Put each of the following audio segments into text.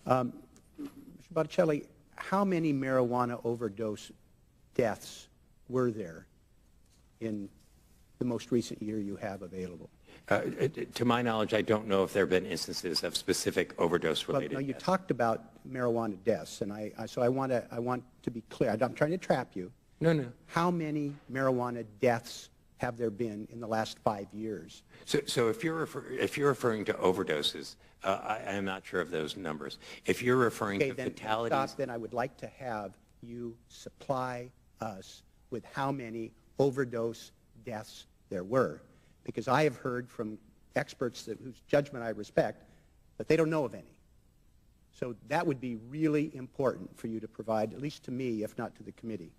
Mr. Botticelli, how many marijuana overdose deaths were there in the most recent year you have available? To my knowledge, I don't know if there have been instances of specific overdose-related Well, no, you deaths. talked about marijuana deaths, and so I want to be clear. I'm trying to trap you. No. How many marijuana deaths have there been in the last 5 years? So if you're referring to overdoses, I am not sure of those numbers. If you're referring to fatalities, Then I would like to have you supply us with how many overdose deaths there were, because I have heard from experts whose judgment I respect that they don't know of any. So that would be really important for you to provide, at least to me, if not to the committee.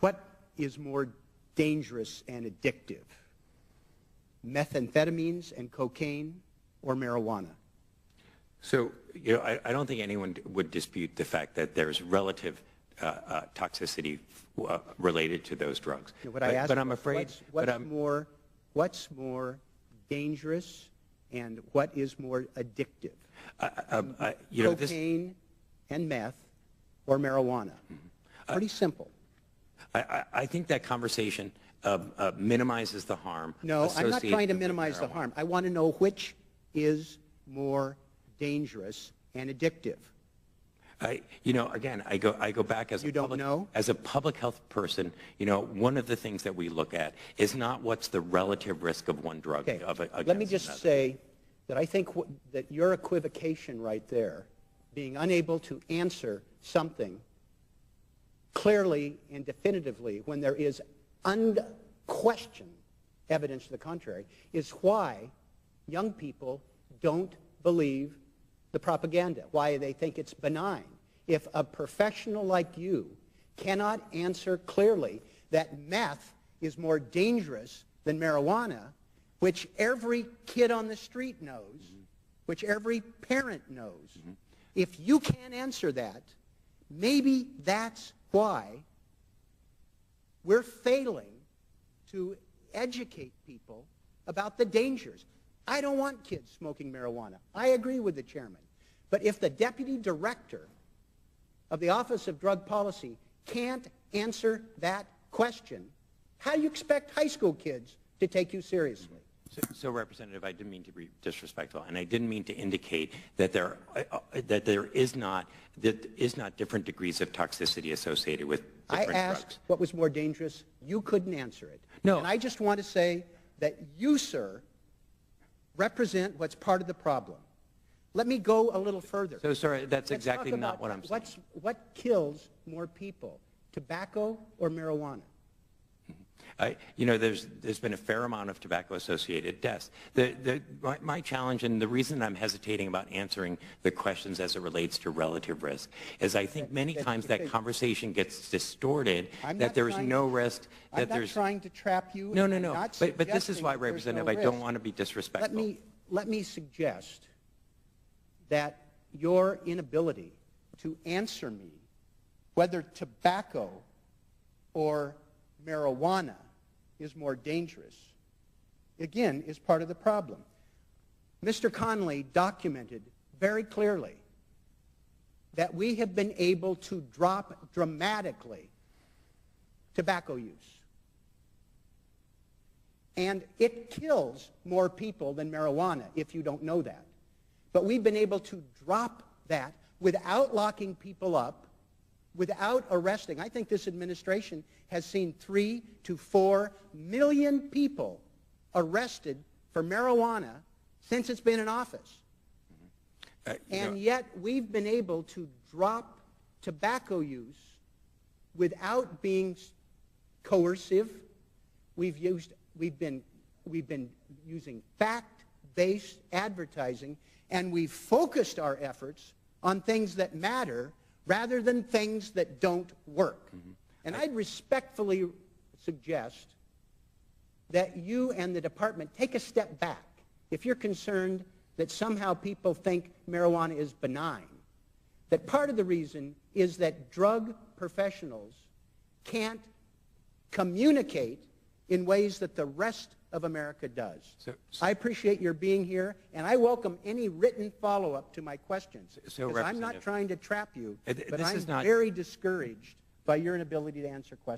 What is more dangerous and addictive, methamphetamines and cocaine or marijuana? So, I don't think anyone would dispute the fact that there's relative toxicity related to those drugs. But I'm afraid, what's more dangerous and what is more addictive? Cocaine and meth or marijuana? Pretty simple. I think that conversation minimizes the harm. No, I'm not trying to minimize the harm. I want to know which is more dangerous and addictive. Again, I go back as a public health person. One of the things that we look at is not what's the relative risk of one drug. Okay. Against Let me just say that I think that your equivocation right there, being unable to answer something clearly and definitively when there is unquestioned evidence to the contrary, is why young people don't believe the propaganda, why they think it's benign. If a professional like you cannot answer clearly that meth is more dangerous than marijuana, which every kid on the street knows, which every parent knows, if you can't answer that, maybe that's why we're failing to educate people about the dangers. I don't want kids smoking marijuana. I agree with the chairman. But if the deputy director of the Office of Drug Policy can't answer that question, how do you expect high school kids to take you seriously? So, Representative, I didn't mean to be disrespectful, and I didn't mean to indicate that there is not different degrees of toxicity associated with different drugs. I asked what was more dangerous. You couldn't answer it. No. And I just want to say that you, sir, represent what's part of the problem. Let me go a little further. So, sorry, that's exactly not what I'm saying. What kills more people, tobacco or marijuana? There's been a fair amount of tobacco-associated deaths. My challenge, and the reason I'm hesitating about answering the questions as it relates to relative risk, is I think many times that conversation gets distorted, that there is no risk. I'm not trying to trap you. No. But this is why, Representative, I don't want to be disrespectful. Let me suggest that your inability to answer me whether tobacco or marijuana is more dangerous, again, is part of the problem. Mr. Connolly documented very clearly that we have been able to drop dramatically tobacco use. And it kills more people than marijuana, if you don't know that. But we've been able to drop that without locking people up, without arresting. I think this administration has seen 3 to 4 million people arrested for marijuana since it's been in office. And yet we've been able to drop tobacco use without being coercive. We've been using fact-based advertising, and we've focused our efforts on things that matter rather than things that don't work. And I'd respectfully suggest that you and the department take a step back. If you're concerned that somehow people think marijuana is benign, that part of the reason is that drug professionals can't communicate in ways that the rest of America does. So- I appreciate your being here, and I welcome any written follow-up to my questions. So, Because I'm not Representative, trying to trap you, but this I'm is not- very discouraged by your inability to answer questions.